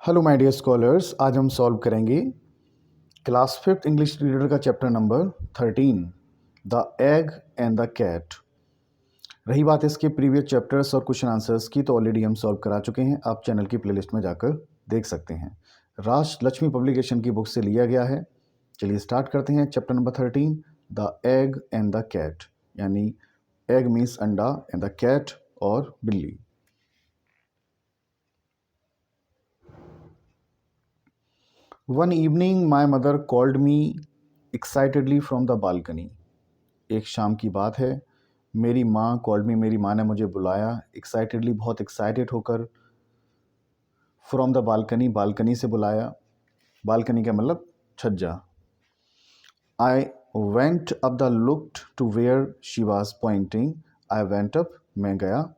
Hello my dear scholars, आज हम solve करेंगे क्लास फिफ्थ इंग्लिश रीडर का chapter number 13 the egg and the cat. रही बात इसके प्रीवियस चैप्टर्स और क्वेश्चन आंसर्स की, तो ऑलरेडी हम सॉल्व करा चुके हैं। आप चैनल की प्लेलिस्ट में जाकर देख सकते हैं। राज लक्ष्मी पब्लिकेशन की बुक से लिया गया है। चलिए स्टार्ट करते हैं chapter number 13 the egg and the cat, यानी एग मीन्स अंडा एंड द कैट और बिल्ली। One evening, my mother called me excitedly from the balcony. एक शाम की बात है, मेरी माँ कॉल्ड मी, मेरी माँ ने मुझे बुलाया एक्साइटेडली, बहुत एक्साइटेड होकर, फ्रॉम द बालकनी, बालकनी से बुलाया। बालकनी का मतलब छज्जा। I went up the looked to where she was pointing. I went up, मैं गया,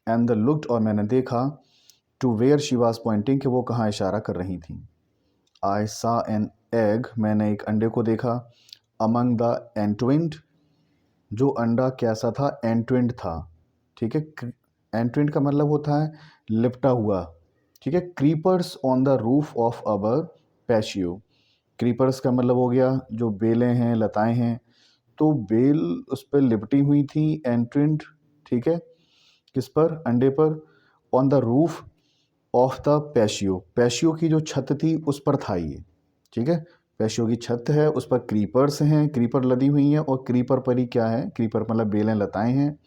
एंड द लुक्ड, और मैंने देखा, to where she was pointing, कि वो कहाँ इशारा कर रही थी। आई सा एन एग, मैंने एक अंडे को देखा, अमंग द एंटविंड, जो अंडा कैसा था, एंटविंड था। ठीक है, एंटविंड का मतलब होता है लिपटा हुआ। ठीक है, creepers on the roof of our patio. Creepers का मतलब हो गया जो बेलें हैं, लताएं हैं, तो बेल उस पर लिपटी हुई थी, एंटविंड। ठीक है, किस पर, अंडे पर। On the roof of the patio, patio की जो छत थी उस पर था ये। ठीक है, पैशियो की छत है, उस पर क्रीपर्स हैं, क्रीपर लदी हुई हैं, और क्रीपर पर ही क्या है, क्रीपर मतलब बेलें, लताएं हैं।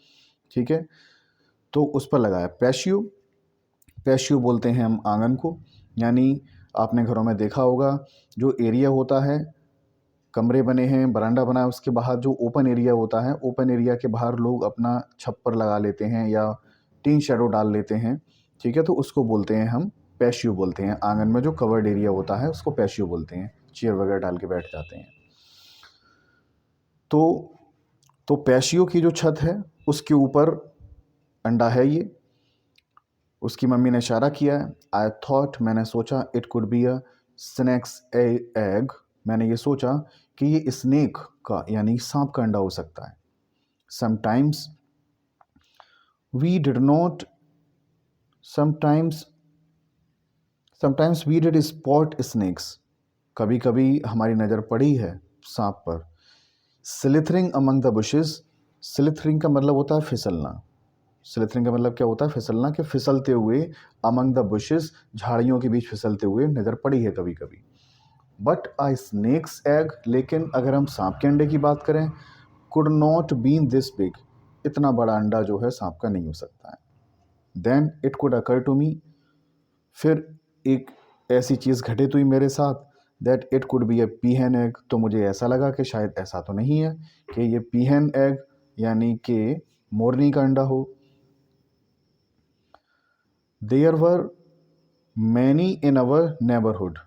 ठीक है, तो उस पर लगाया पैशियो। पैशियो बोलते हैं हम आंगन को, यानी आपने घरों में देखा होगा जो एरिया होता है, कमरे बने हैं, बरांडा बना है, उसके बाहर जो ओपन एरिया होता है, ओपन एरिया के बाहर लोग अपना छप्पर लगा लेते हैं या टीन शेडो डाल लेते हैं। ठीक है, तो उसको बोलते हैं हम पैशियो बोलते हैं। आंगन में जो कवर्ड एरिया होता है उसको पैशियो बोलते हैं, चेयर वगैरह डाल के बैठ जाते हैं। तो पैशियो की जो छत है उसके ऊपर अंडा है ये। उसकी मम्मी ने इशारा किया है। आई थॉट, मैंने सोचा, it could be a snacks egg, मैंने ये सोचा कि ये स्नेक का यानी सांप का अंडा हो सकता है। Sometimes we did not sometimes sometimes we did spot snakes, कभी कभी हमारी नज़र पड़ी है सांप पर। Slithering among the bushes, slithering का मतलब होता है फिसलना। स्लिथरिंग का मतलब क्या होता है, फिसलना, कि फिसलते हुए, अमंग द बुशेस, झाड़ियों के बीच फिसलते हुए नज़र पड़ी है कभी कभी। बट आ स्नेक्स एग, लेकिन अगर हम सांप के अंडे की बात करें, could not been this big, इतना बड़ा अंडा जो है सांप का नहीं हो सकता है। Then it could occur to me, फिर एक ऐसी चीज़ घटित हुई मेरे साथ, that it could be a peahen egg, तो मुझे ऐसा लगा कि शायद ऐसा तो नहीं है कि ये पीहन एग यानी कि मोरनी का अंडा हो। There were many in our neighbourhood,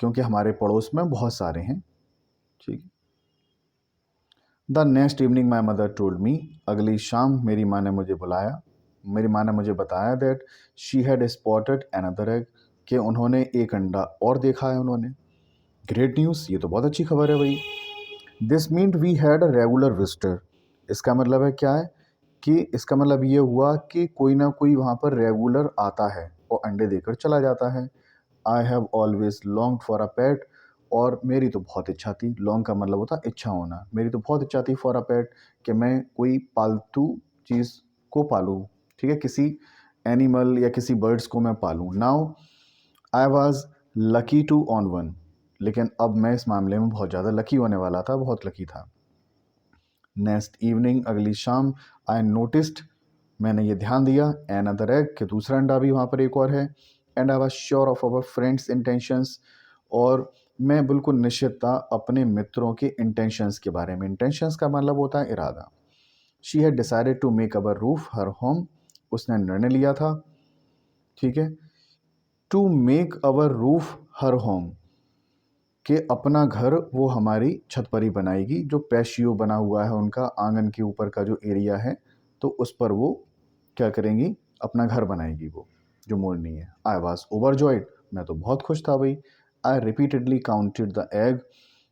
क्योंकि हमारे पड़ोस में बहुत सारे हैं। ठीक। The next evening my mother told me, अगली शाम मेरी माँ ने मुझे बुलाया, मेरी माँ ने मुझे बताया that she had spotted another egg, कि उन्होंने एक अंडा और देखा है उन्होंने। ग्रेट न्यूज़, ये तो बहुत अच्छी खबर है भाई। This meant we had a regular visitor, इसका मतलब है क्या है, कि इसका मतलब ये हुआ कि कोई ना कोई वहाँ पर रेगुलर आता है और अंडे देकर चला जाता है। I have always long for a pet, और मेरी तो बहुत इच्छा थी, लॉन्ग का मतलब होता है इच्छा होना, मेरी तो बहुत इच्छा थी फॉर अ पेट, कि मैं कोई पालतू चीज़ को पालूँ। ठीक है, किसी एनिमल या किसी बर्ड्स को मैं पालूँ। Now I was lucky to own one, लेकिन अब मैं इस मामले में बहुत ज़्यादा लकी होने वाला था, बहुत लकी था। नेक्स्ट इवनिंग, अगली शाम, आई नोटिस्ड, मैंने ये ध्यान दिया, एन अदर एग, कि दूसरा अंडा भी वहाँ पर एक और है। And I was sure of our friends intentions, और मैं बिल्कुल निश्चित था अपने मित्रों के इंटेंशंस के बारे में। इंटेंशंस का मतलब होता है इरादा। She had decided to make our roof her home, उसने निर्णय लिया था, ठीक है, to make our roof her home, कि अपना घर वो हमारी छत पर ही बनाएगी। जो पैशियो बना हुआ है उनका, आंगन के ऊपर का जो एरिया है, तो उस पर वो क्या करेंगी, अपना घर बनाएगी वो, जो मोरनी है। आई वॉज ओवरजॉयड, मैं तो बहुत खुश था भाई। आई रिपीटेडली काउंटेड द एग,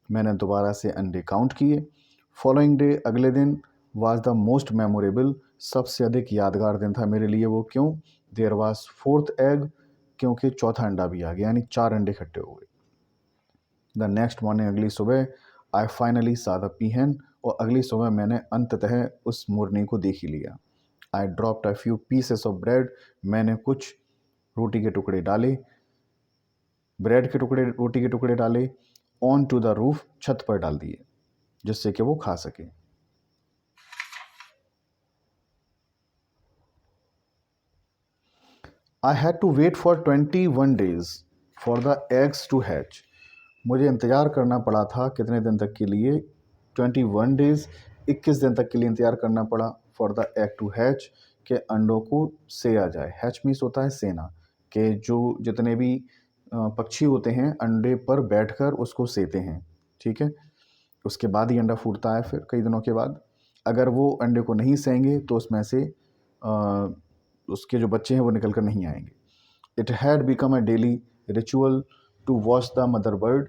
मैंने दोबारा से अंडे काउंट किए। फॉलोइंग डे, अगले दिन, वाज द मोस्ट मेमोरेबल, सबसे अधिक यादगार दिन था मेरे लिए वो। क्यों, देयर वाज फोर्थ एग, क्योंकि चौथा अंडा भी आ गया, यानी 4 अंडे इकट्ठे हो गए। द नेक्स्ट मॉर्निंग, अगली सुबह, आई फाइनली सा द पीहन, और अगली सुबह मैंने अंततः उस मोरनी को देख ही लिया। I dropped a few pieces of bread, मैंने कुछ रोटी के टुकड़े डाले, ब्रेड के टुकड़े, रोटी के टुकड़े डाले, ऑन टू द रूफ, छत पर डाल दिए, जिससे कि वो खा सके। I had to wait for 21 days for the eggs to hatch, मुझे इंतज़ार करना पड़ा था कितने दिन तक के लिए? 21 days, 21 दिन तक के लिए इंतज़ार करना पड़ा for the egg to hatch, के अंडों को सेया जाए। हैच मीन्स होता है सेना, के जो जितने भी पक्षी होते हैं अंडे पर बैठकर उसको सेते हैं, ठीक है। उसके बाद ही अंडा फूटता है फिर कई दिनों के बाद। अगर वो अंडे को नहीं सेंगे तो उसमें से उसके जो बच्चे हैं वो निकल कर नहीं आएंगे। It had become a daily ritual to watch the mother bird,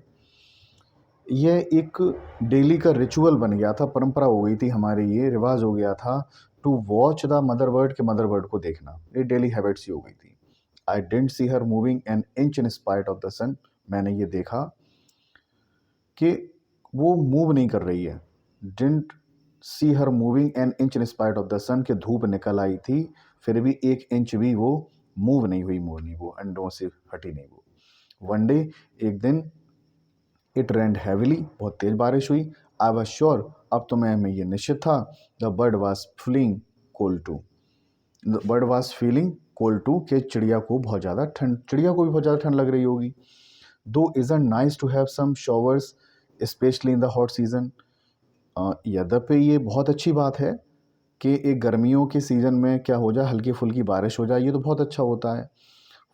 यह एक डेली का रिचुअल बन गया था, परंपरा हो गई थी हमारी, ये रिवाज हो गया था, to watch the mother bird, के मदर बर्ड को देखना, ये डेली हैबिट्स ही हो गई थी। I didn't see her moving an inch in spite of the sun, मैंने ये देखा कि वो मूव नहीं कर रही है। Didn't see her moving an inch in spite of the sun, के धूप निकल आई थी फिर भी 1 इंच भी वो मूव नहीं हुई मोरनी, वो अंडों से हटी नहीं वो। वन डे, एक दिन, इट रेंड हैविली, बहुत तेज बारिश हुई। आई वॉज श्योर, अब तो मैं ये निश्चित था, the bird was feeling cold too, the bird was feeling cold too, के चिड़िया को बहुत ज़्यादा ठंड, चिड़िया को भी बहुत ज़्यादा ठंड लग रही होगी। Though isn't nice to have some showers especially in the hot season, यद्यपि ये बहुत अच्छी बात है कि एक गर्मियों के सीज़न में क्या हो जाए, हल्की फुल्की बारिश हो जाए, ये तो बहुत अच्छा होता है।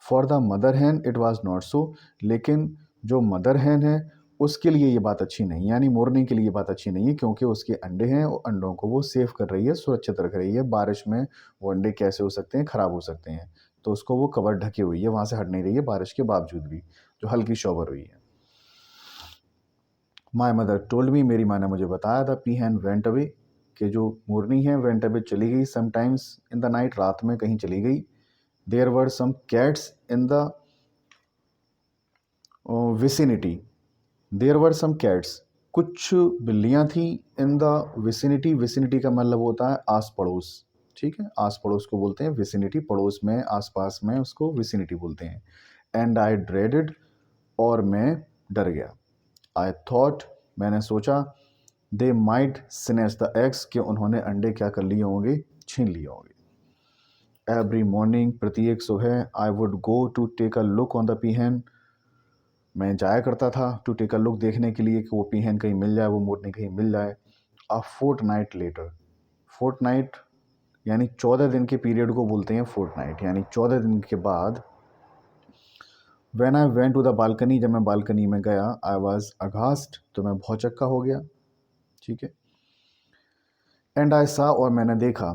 For the mother hen it was not so, लेकिन जो मदर हैन है उसके लिए ये बात अच्छी नहीं, यानी मोरनी के लिए ये बात अच्छी नहीं है, क्योंकि उसके अंडे हैं और अंडों को वो सेव कर रही है, सुरक्षित रख रही है। बारिश में वो अंडे कैसे हो सकते हैं, ख़राब हो सकते हैं, तो उसको वो कवर ढकी हुई है, वहाँ से हट नहीं रही है बारिश के बावजूद भी, जो हल्की शॉवर हुई है। माई मदर टोल्ड मी, मेरी माँ ने मुझे बताया था, पी हैन वेंट अवे, कि जो मोरनी है वेंट अवे चली गई, समटाइम्स इन द नाइट, रात में कहीं चली गई। There were some cats in the vicinity, there were some cats, कुछ बिल्लियाँ थी, इन द विसिनिटी, विसिनिटी का मतलब होता है आस पड़ोस, ठीक है, आस पड़ोस को बोलते हैं विसिनिटी, पड़ोस में, आसपास में, उसको विसिनिटी बोलते हैं। एंड आई ड्रेडेड, और मैं डर गया। आई थॉट, मैंने सोचा, they might snatch the eggs, के उन्होंने अंडे क्या कर लिए होंगे, छीन लिए होंगे। एवरी मॉर्निंग, प्रत्येक सुबह, I would go to take a look on the peahen, मैं जाया करता था टू टेक अ लुक, देखने के लिए कि वो पीहन कहीं मिल जाए, वो मोरनी कहीं मिल जाए। अ फोर्टनाइट लेटर, फोर्टनाइट यानी 14 दिन के पीरियड को बोलते हैं फोर्टनाइट, यानी 14 दिन के बाद, when I went to the balcony, जब मैं बालकनी में गया, आई वाज अघास्ट, तो मैं भौचक्का हो गया, ठीक है। एंड आई सा, और मैंने देखा,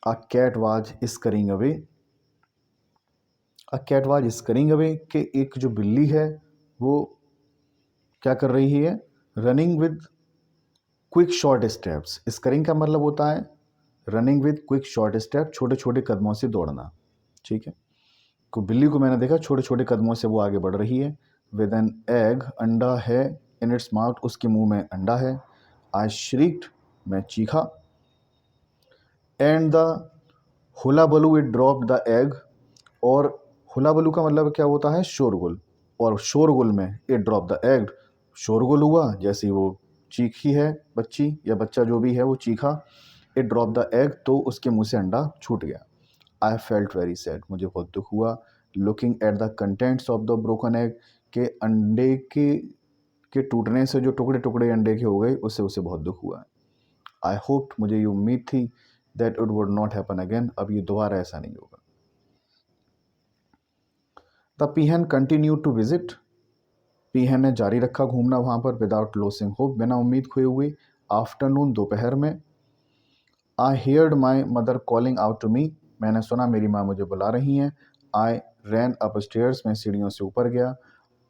a cat was scurrying away, a cat was scurrying away, कि एक जो बिल्ली है वो क्या कर रही है, running with quick short steps. स्करिंग का मतलब होता है running with quick short step, छोटे छोटे कदमों से दौड़ना, ठीक है। को बिल्ली को मैंने देखा छोटे छोटे कदमों से वो आगे बढ़ रही है। विद एन एग, अंडा है, इन इट्स माउथ, उसके मुंह में अंडा है। आई श्रीक्ड, मैं चीखा। And the hullabaloo, it drop the egg, और हुला बलू का मतलब क्या होता है, शोरगुल, और शोरगुल में इट ड्रॉप द एग, शोरगुल हुआ, जैसी वो चीखी है बच्ची या बच्चा जो भी है वो चीखा, इट ड्रॉप द एग, तो उसके मुंह से अंडा छूट गया। आई फेल्ट वेरी सैड, मुझे बहुत दुख हुआ। Looking at the contents of the broken egg, के अंडे के टूटने से जो टुकड़े टुकड़े अंडे के हो गए, उससे उसे बहुत दुख हुआ। आई होप, मुझे ये उम्मीद थी, that it would not happen again, अब ये दोबारा ऐसा नहीं होगा। The peahen continue to visit, peahen ने जारी रखा घूमना वहाँ पर, विदाउट लॉसिंग होप, बिना उम्मीद खोए हुए। आफ्टरनून, दोपहर में, I heard my mother calling out to me, मैंने सुना मेरी माँ मुझे बुला रही हैं। आई रैन अप स्टेयर्स, मैं सीढ़ियों से ऊपर गया।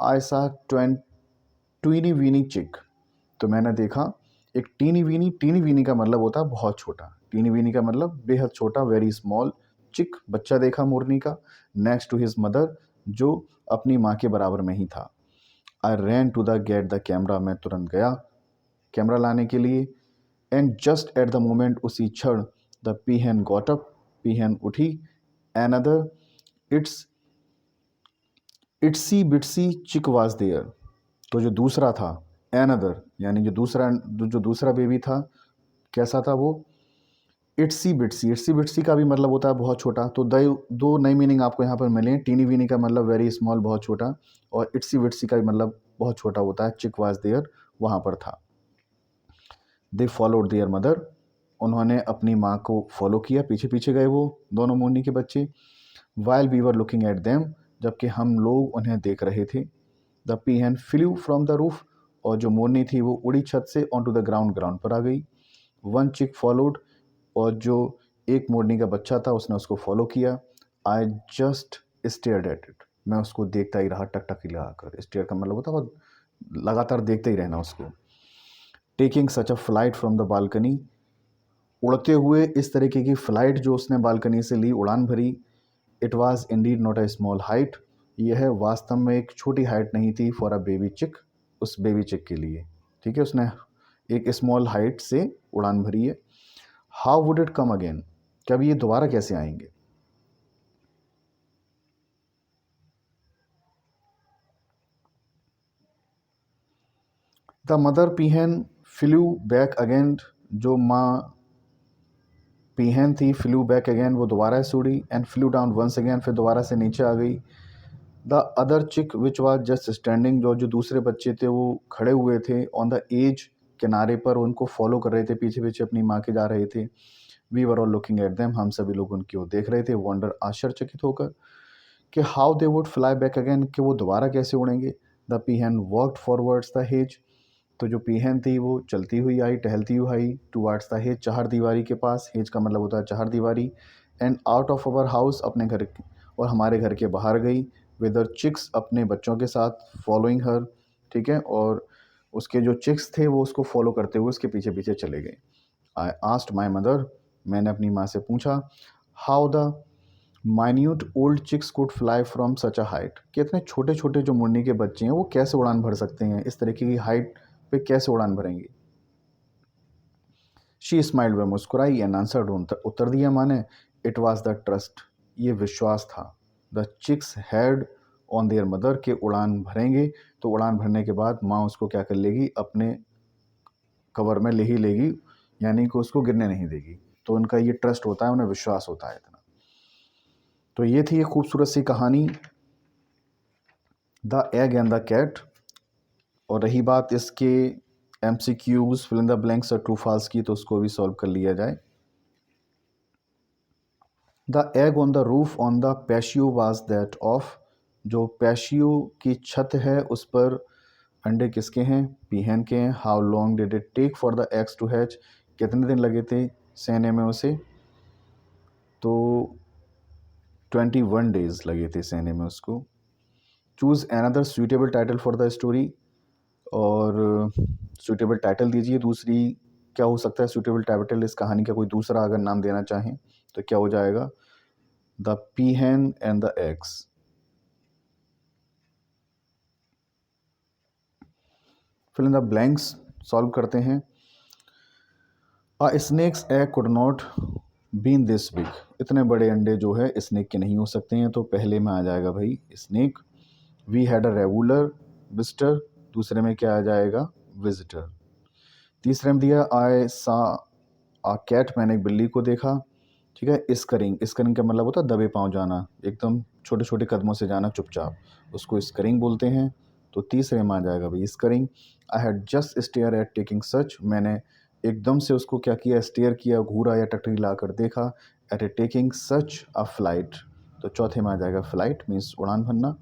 आई सा ट्वीनी वीनी चिक, तो मैंने देखा एक टीनी वीनी, टीनी वीनी का मतलब होता है बहुत छोटा, टीनी वीनी का मतलब बेहद छोटा, वेरी स्मॉल, चिक, बच्चा देखा मोरनी का। नेक्स्ट टू हिज मदर, जो अपनी माँ के बराबर में ही था। I ran to the get the camera, मैं तुरंत गया कैमरा लाने के लिए। And just at the moment, उसी क्षण, the peahen got up, peahen उठी। एनदर इट्स इट्सी बिट्सी चिक वाज देयर, तो जो दूसरा था, एनदर यानी जो दूसरा बेबी था, कैसा था वो? इट्सी बिट्सी, इट्सी बिट्सी का भी मतलब होता है बहुत छोटा। तो दो नई मीनिंग आपको यहाँ पर मिले। टीनी वीनी का मतलब वेरी स्मॉल, बहुत छोटा, और इट्सी बिट्सी का भी मतलब बहुत छोटा होता है। चिक वाज देयर, वहाँ पर था। दे फॉलोड देयर मदर, उन्होंने अपनी माँ को फॉलो किया, पीछे पीछे गए वो दोनों मोरनी के बच्चे। While we were looking at them, जबकि हम लोग उन्हें देख रहे थे। The peahen flew from the roof, और जो मोरनी थी वो उड़ी छत से on to the ground, ground पर आ गई। वन चिक फॉलोड, और जो एक मोरनी का बच्चा था उसने उसको फॉलो किया। I just stared at it, मैं उसको देखता ही रहा, टकटकी लगाकर। स्टेयर का मतलब होता है लगातार देखते ही रहना उसको। Taking such a flight from the balcony, उड़ते हुए इस तरीके की फ़्लाइट जो उसने बालकनी से ली, उड़ान भरी। It was Indeed not a small height, यह वास्तव में एक छोटी हाइट नहीं थी फॉर अ बेबी चिक, उस बेबी चिक के लिए। ठीक है, उसने एक स्मॉल हाइट से उड़ान भरी है। How would it come again, कब ये दोबारा कैसे आएंगे? The mother पीहन flu back again, जो माँ पीहन थी, फ्लू बैक अगेन, वो दोबारा से उड़ी। And flew down once again, फिर दोबारा से नीचे आ गई। द अदर चिक विच वाज जस्ट स्टैंडिंग, जो दूसरे बच्चे थे वो खड़े हुए थे ऑन द एज, किनारे पर, उनको फॉलो कर रहे थे, पीछे पीछे अपनी माँ के जा रहे थे। We were all looking at them, हम सभी लोग उनकी ओर देख रहे थे, वंडर, आश्चर्यचकित होकर, कि how they would fly back again, कि वो दोबारा कैसे उड़ेंगे। The peahen walked forwards the hedge, तो जो पीहन थी वो चलती हुई आई, टहलती हुई आई, टुवार्ड्स द हेज, चार दीवारी के पास। हेज का मतलब होता है चार दीवारी। And out of our house, अपने घर, और हमारे घर के बाहर गई। विदर चिक्स, अपने बच्चों के साथ, फॉलोइंग हर, ठीक है, और उसके जो चिक्स थे वो उसको फॉलो करते हुए उसके पीछे पीछे चले गए। आई आस्क्ड माई मदर, मैंने अपनी माँ से पूछा, how the minute old chicks could fly from such a height, कि इतने छोटे छोटे जो मुर्नी के बच्चे हैं वो कैसे उड़ान भर सकते हैं, इस तरीके की हाइट पे कैसे उड़ान भरेंगे। शी स्माइल्ड, वह मुस्कुराई। एंड आंसर्ड, उत्तर दिया माने, इट वॉज द ट्रस्ट, ये विश्वास था। The chicks had on their mother, के उड़ान भरेंगे, तो उड़ान भरने के बाद माँ उसको क्या कर लेगी, अपने कवर में ले ही लेगी, यानी कि उसको गिरने नहीं देगी। तो उनका ये ट्रस्ट होता है, उन्हें विश्वास होता है इतना। तो ये थी एक खूबसूरत सी कहानी, the egg and the cat. और रही बात इसके MCQs, fill in the blanks और ट्रू फॉल्स की, तो उसको भी सॉल्व कर लिया जाए। The egg on the roof on the patio was that of, जो पैशियो की छत है उस पर अंडे किसके हैं, पीहन के हैं। How long did it take for the eggs to hatch, कितने दिन लगे थे सेने में उसे, तो 21 डेज लगे थे सेने में उसको। Choose another suitable title for the story, और सुइटेबल टाइटल दीजिए दूसरी, क्या हो सकता है सुइटेबल टाइटल इस कहानी का, कोई दूसरा अगर नाम देना चाहें तो क्या हो जाएगा? The peahen and the eggs. Fill in the blanks, solve करते हैं। A snake's egg could not been this big, इतने बड़े अंडे जो है स्नेक के नहीं हो सकते हैं, तो पहले में आ जाएगा भाई snake. We had a regular visitor, दूसरे में क्या आ जाएगा, विजिटर। तीसरे में दिया आई सा आ कैट, मैंने एक बिल्ली को देखा। ठीक है, स्करिंग, स्करिंग का मतलब होता है दबे पाँव जाना, एकदम छोटे छोटे कदमों से जाना चुपचाप, उसको स्करिंग बोलते हैं। तो तीसरे में आ जाएगा भाई स्करिंग। I had just stare at taking such, मैंने एकदम से उसको क्या किया, स्टेयर किया, घूरा या टटरी ला कर देखा। At a taking such a flight, तो चौथे में आ जाएगा फ्लाइट, मीन्स उड़ान भरना।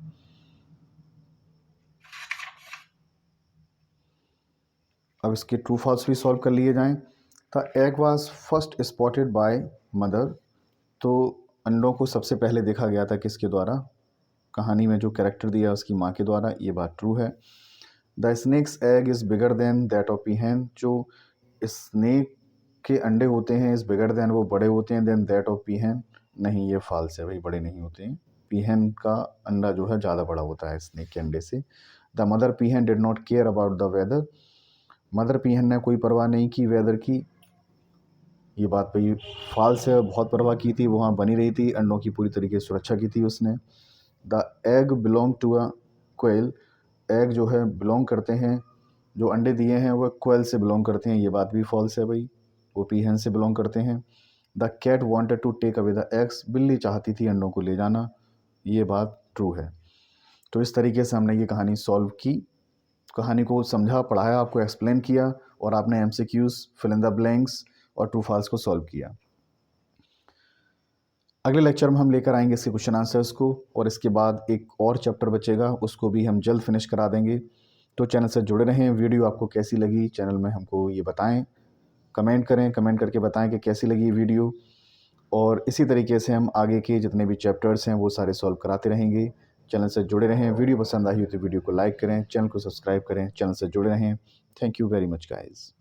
अब इसके ट्रू फॉल्स भी सॉल्व कर लिए जाएं। The egg was first spotted by mother, तो अंडों को सबसे पहले देखा गया था किसके द्वारा, कहानी में जो कैरेक्टर दिया उसकी माँ के द्वारा, ये बात ट्रू है। The snake's egg is bigger than that of peahen, जो स्नेक के अंडे होते हैं इज़ बिगर देन, वो बड़े होते हैं, देन दैट ऑफ पीहन, नहीं ये फॉल्स है भाई, बड़े नहीं होते हैं, पीहन का अंडा जो है ज़्यादा बड़ा होता है स्नेक के अंडे से। The mother peahen did not care about the weather, mother peahen ने कोई परवाह नहीं की वेदर की। ये बात भाई फॉल्स है, बहुत परवाह की थी, वहाँ बनी रही थी, अंडों की पूरी तरीके से सुरक्षा की थी उसने। The egg belong to a quail, egg जो है बिलोंग करते हैं, जो अंडे दिए हैं वो क्वेल से बिलोंग करते हैं, ये बात भी फॉल्स है भाई, वो पीहन से बिलोंग करते हैं। The cat wanted to take away the eggs, बिल्ली चाहती थी अंडों को ले जाना, ये बात ट्रू है। तो इस तरीके से हमने ये कहानी सॉल्व की, कहानी को समझा, पढ़ाया, आपको एक्सप्लेन किया और आपने MCQs, fill in the blanks और ट्रू फॉल्स को सॉल्व किया। अगले लेक्चर में हम लेकर आएंगे इसके क्वेश्चन आंसर्स को, और इसके बाद एक और चैप्टर बचेगा, उसको भी हम जल्द फिनिश करा देंगे। तो चैनल से जुड़े रहें। वीडियो आपको कैसी लगी चैनल में हमको ये बताएं, कमेंट करें, कमेंट करके बताएं कि कैसी लगी वीडियो, और इसी तरीके से हम आगे के जितने भी चैप्टर्स हैं वो सारे सॉल्व कराते रहेंगे। चैनल से जुड़े रहें। वीडियो पसंद आई हो तो वीडियो को लाइक करें, चैनल को सब्सक्राइब करें, चैनल से जुड़े रहें। Thank you very much guys.